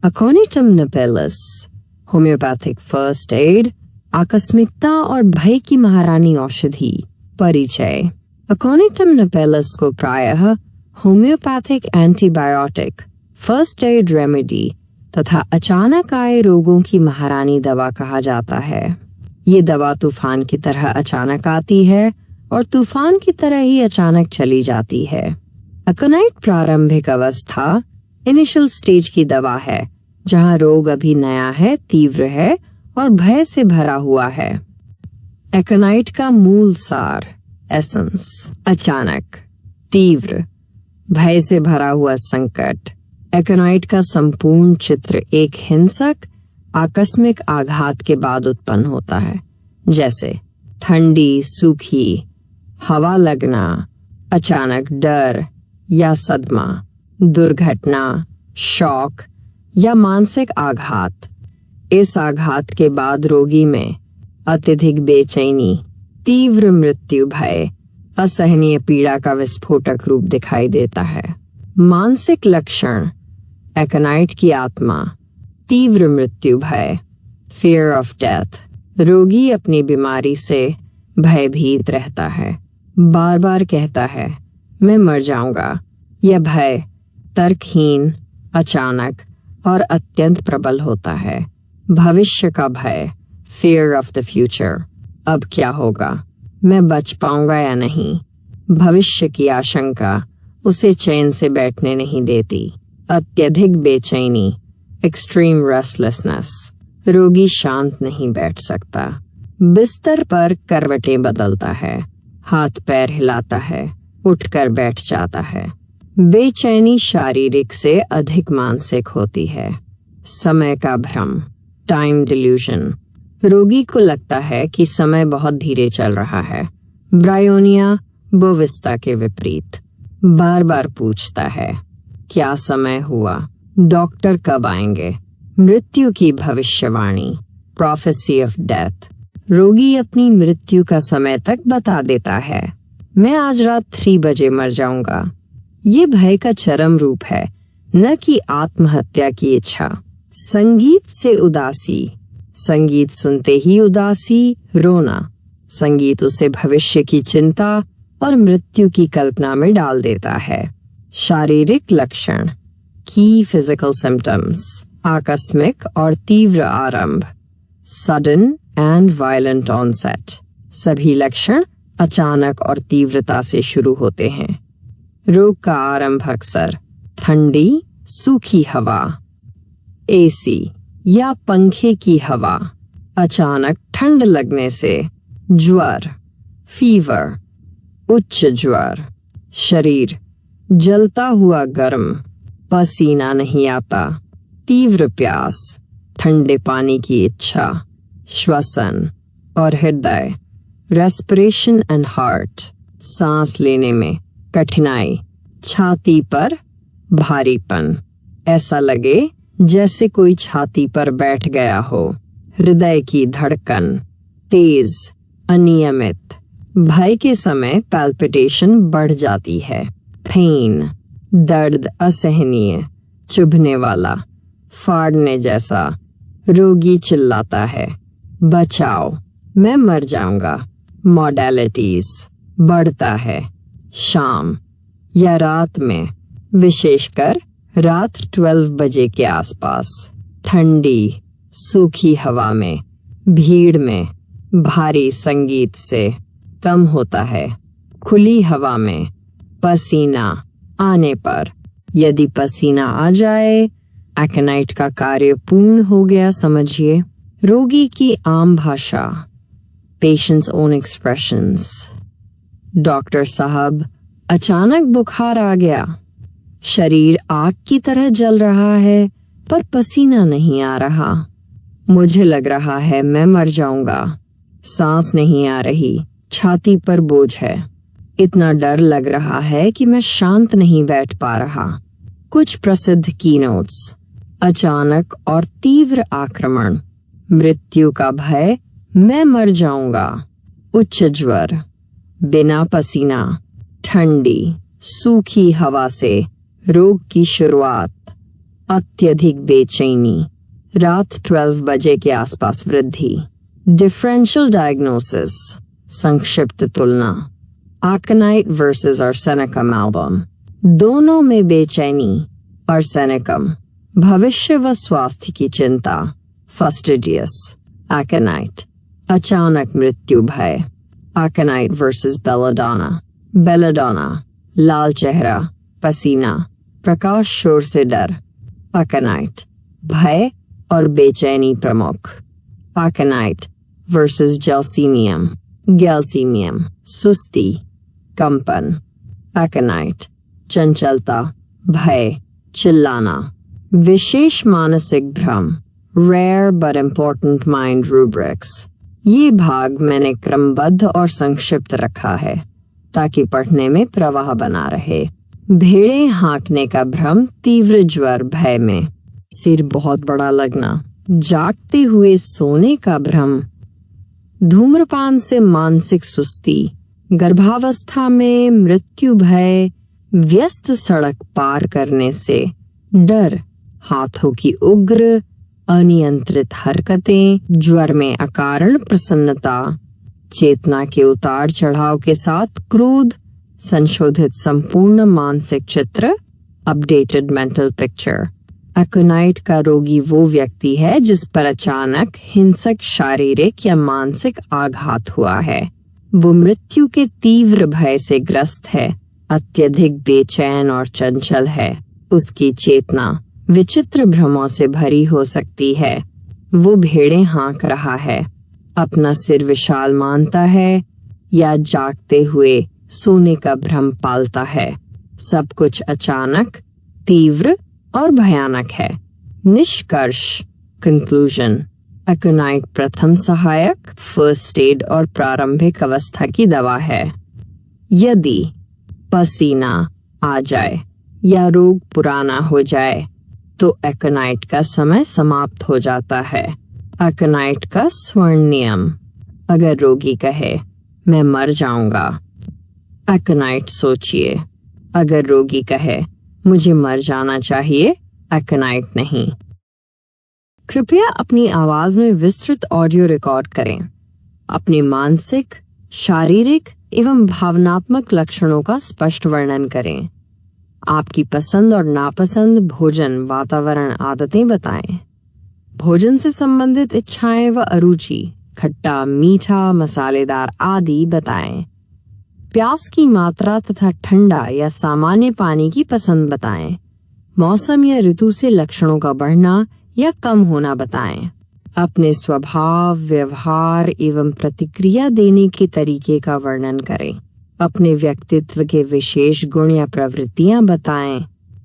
अकोनिटम napellus homeopathic first aid, आकस्मिकता और भय की महारानी औषधि। परिचय। अकोनिटम नेपेलस को प्रायः homeopathic antibiotic, first aid remedy तथा अचानक आए रोगों की महारानी दवा कहा जाता है। ये दवा तूफान की तरह अचानक आती है और तूफान की तरह ही अचानक चली जाती है। अकोनाइट प्रारंभिक अवस्था, इनिशियल स्टेज की दवा है जहां रोग अभी नया है, तीव्र है और भय से भरा हुआ है। एकोनाइट का मूल सार, एसेंस, अचानक, तीव्र, भय से भरा हुआ संकट। एकोनाइट का संपूर्ण चित्र एक हिंसक, आकस्मिक आघात के बाद उत्पन्न होता है, जैसे ठंडी, सूखी हवा लगना, अचानक डर या सदमा, दुर्घटना, शॉक या मानसिक आघात। इस आघात के बाद रोगी में अत्यधिक बेचैनी, तीव्र मृत्यु भय, असहनीय पीड़ा का विस्फोटक रूप दिखाई देता है। मानसिक लक्षण, एकोनाइट की आत्मा, तीव्र मृत्यु भय, फियर ऑफ डेथ। रोगी अपनी बीमारी से भयभीत रहता है, बार बार कहता है मैं मर जाऊंगा। यह भय तर्कहीन, अचानक और अत्यंत प्रबल होता है। भविष्य का भय, फियर ऑफ द फ्यूचर, अब क्या होगा, मैं बच पाऊंगा या नहीं। भविष्य की आशंका उसे चैन से बैठने नहीं देती। अत्यधिक बेचैनी, एक्सट्रीम रेस्टलेसनेस, रोगी शांत नहीं बैठ सकता। बिस्तर पर करवटें बदलता है, हाथ पैर हिलाता है, उठकर बैठ जाता है। बेचैनी शारीरिक से अधिक मानसिक होती है। समय का भ्रम, टाइम डिल्यूजन, रोगी को लगता है कि समय बहुत धीरे चल रहा है। ब्रायोनिया बोविस्टा के विपरीत, बार बार पूछता है क्या समय हुआ, डॉक्टर कब आएंगे। मृत्यु की भविष्यवाणी, प्रोफेसी ऑफ डेथ, रोगी अपनी मृत्यु का समय तक बता देता है, मैं आज रात 3 बजे मर जाऊंगा। ये भय का चरम रूप है, न कि आत्महत्या की इच्छा। संगीत से उदासी, संगीत सुनते ही उदासी, रोना। संगीत उसे भविष्य की चिंता और मृत्यु की कल्पना में डाल देता है। शारीरिक लक्षण, की फिजिकल सिम्टम्स, आकस्मिक और तीव्र आरंभ, सडन एंड वायलेंट ऑनसेट। सभी लक्षण अचानक और तीव्रता से शुरू होते हैं। रोग का आरंभ अक्सर ठंडी, सूखी हवा, एसी या पंखे की हवा, अचानक ठंड लगने से, ज्वर, फीवर, उच्च ज्वर, शरीर जलता हुआ गर्म, पसीना नहीं आता, तीव्र प्यास, ठंडे पानी की इच्छा, श्वसन और हृदय, रेस्पिरेशन एंड हार्ट, सांस लेने में कठिनाई, छाती पर भारीपन, ऐसा लगे जैसे कोई छाती पर बैठ गया हो, हृदय की धड़कन तेज, अनियमित, भय के समय पैल्पिटेशन बढ़ जाती है, पेन, दर्द असहनीय, चुभने वाला, फाड़ने जैसा, रोगी चिल्लाता है बचाओ, मैं मर जाऊंगा। मॉडलिटीज, बढ़ता है, शाम या रात में, विशेषकर रात 12 बजे के आसपास, ठंडी सूखी हवा में, भीड़ में, भारी संगीत से, कम होता है, खुली हवा में, पसीना आने पर। यदि पसीना आ जाए, एकोनाइट का कार्य पूर्ण हो गया समझिए। रोगी की आम भाषा, पेशेंट्स ओन एक्सप्रेशंस, डॉक्टर साहब अचानक बुखार आ गया, शरीर आग की तरह जल रहा है पर पसीना नहीं आ रहा, मुझे लग रहा है मैं मर जाऊंगा, सांस नहीं आ रही, छाती पर बोझ है, इतना डर लग रहा है कि मैं शांत नहीं बैठ पा रहा। कुछ प्रसिद्ध कीनोट्स, अचानक और तीव्र आक्रमण, मृत्यु का भय, मैं मर जाऊंगा, उच्च ज्वर, बिना पसीना, ठंडी सूखी हवा से रोग की शुरुआत, अत्यधिक बेचैनी, रात 12 बजे के आसपास वृद्धि। डिफरेंशियल डायग्नोसिस, संक्षिप्त तुलना। आर्सेनाइट वर्सेस आर्सेनिकम एल्बम, दोनों में बेचैनी। आर्सेनिकम, भविष्य व स्वास्थ्य की चिंता। फास्टिडियस। आर्सेनाइट, अचानक मृत्यु भय। Arsenite versus belladonna. बेलाडोना, लाल चेहरा, पसीना, प्रकाश शोर से डर। आर्सेनाइट, भय और बेचैनी प्रमुख। Arsenite versus जैल्सीनियम। गैल्सीनियम, सुस्ती, कंपन। आर्सेनाइट, चंचलता, भय, चिल्लाना। विशेष मानसिक भ्रम, rare but important mind rubrics. ये भाग मैंने क्रमबद्ध और संक्षिप्त रखा है ताकि पढ़ने में प्रवाह बना रहे। भेड़े हाँकने का भ्रम, तीव्र ज्वर भय में। सिर बहुत बड़ा लगना, जागते हुए सोने का भ्रम। धूम्रपान से मानसिक सुस्ती, गर्भावस्था में मृत्यु भय। व्यस्त सड़क पार करने से डर, हाथों की उग्र अनियंत्रित हरकतें। ज्वर में अकारण प्रसन्नता, चेतना के उतार चढ़ाव के साथ क्रोध। संशोधित संपूर्ण मानसिक चित्र, अपडेटेड मेंटल पिक्चर। आर्सेनाइट का रोगी वो व्यक्ति है जिस पर अचानक हिंसक शारीरिक या मानसिक आघात हुआ है। वो मृत्यु के तीव्र भय से ग्रस्त है, अत्यधिक बेचैन और चंचल है। उसकी चेतना विचित्र भ्रमों से भरी हो सकती है। वो भेड़ें हाँक रहा है, अपना सिर विशाल मानता है या जागते हुए सोने का भ्रम पालता है। सब कुछ अचानक, तीव्र और भयानक है। निष्कर्ष, कंक्लूजन। आर्सेनाइट प्रथम सहायक, फर्स्ट एड और प्रारंभिक अवस्था की दवा है। यदि पसीना आ जाए या रोग पुराना हो जाए तो आर्सेनाइट का समय समाप्त हो जाता है। आर्सेनाइट का स्वर्ण नियम, अगर रोगी कहे मैं मर जाऊंगा, आर्सेनाइट सोचिए। अगर रोगी कहे मुझे मर जाना चाहिए, आर्सेनाइट नहीं। कृपया अपनी आवाज में विस्तृत ऑडियो रिकॉर्ड करें। अपने मानसिक, शारीरिक एवं भावनात्मक लक्षणों का स्पष्ट वर्णन करें। आपकी पसंद और नापसंद भोजन, वातावरण, आदतें बताएं। भोजन से संबंधित इच्छाएं व अरुचि, खट्टा, मीठा, मसालेदार आदि बताएं। प्यास की मात्रा तथा ठंडा या सामान्य पानी की पसंद बताएं। मौसम या ऋतु से लक्षणों का बढ़ना या कम होना बताएं। अपने स्वभाव, व्यवहार एवं प्रतिक्रिया देने के तरीके का वर्णन करें। अपने व्यक्तित्व के विशेष गुण या प्रवृत्तियां बताएं।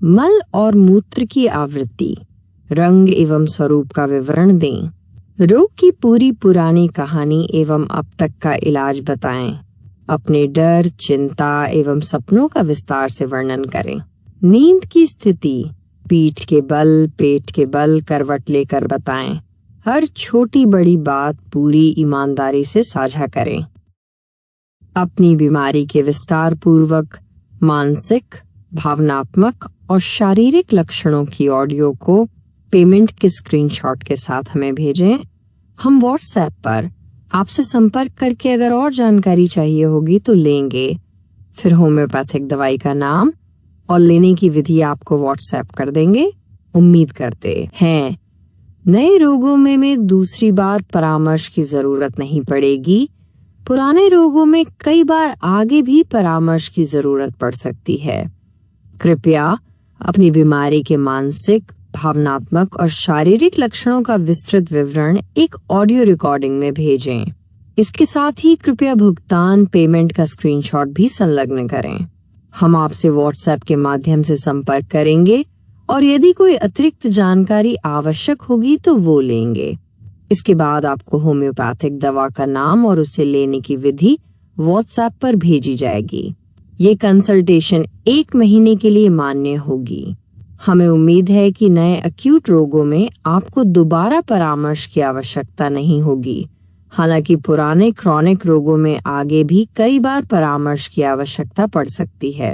मल और मूत्र की आवृत्ति, रंग एवं स्वरूप का विवरण दें। रोग की पूरी पुरानी कहानी एवं अब तक का इलाज बताएं। अपने डर, चिंता एवं सपनों का विस्तार से वर्णन करें। नींद की स्थिति, पीठ के बल, पेट के बल, करवट लेकर बताएं। हर छोटी बड़ी बात पूरी ईमानदारी से साझा करें। अपनी बीमारी के विस्तार पूर्वक मानसिक, भावनात्मक और शारीरिक लक्षणों की ऑडियो को पेमेंट के स्क्रीनशॉट के साथ हमें भेजें। हम व्हाट्सएप पर आपसे संपर्क करके अगर और जानकारी चाहिए होगी तो लेंगे। फिर होम्योपैथिक दवाई का नाम और लेने की विधि आपको व्हाट्सएप कर देंगे। उम्मीद करते हैं नए रोगों में दूसरी बार परामर्श की जरूरत नहीं पड़ेगी। पुराने रोगों में कई बार आगे भी परामर्श की जरूरत पड़ सकती है। कृपया अपनी बीमारी के मानसिक, भावनात्मक और शारीरिक लक्षणों का विस्तृत विवरण एक ऑडियो रिकॉर्डिंग में भेजें। इसके साथ ही कृपया भुगतान पेमेंट का स्क्रीनशॉट भी संलग्न करें। हम आपसे व्हाट्सएप के माध्यम से संपर्क करेंगे और यदि कोई अतिरिक्त जानकारी आवश्यक होगी तो वो लेंगे। इसके बाद आपको होम्योपैथिक दवा का नाम और उसे लेने की विधि व्हाट्सएप पर भेजी जाएगी। ये कंसल्टेशन 1 महीने के लिए मान्य होगी। हमें उम्मीद है कि नए अक्यूट रोगों में आपको दोबारा परामर्श की आवश्यकता नहीं होगी। हालांकि पुराने क्रॉनिक रोगों में आगे भी कई बार परामर्श की आवश्यकता पड़ सकती है।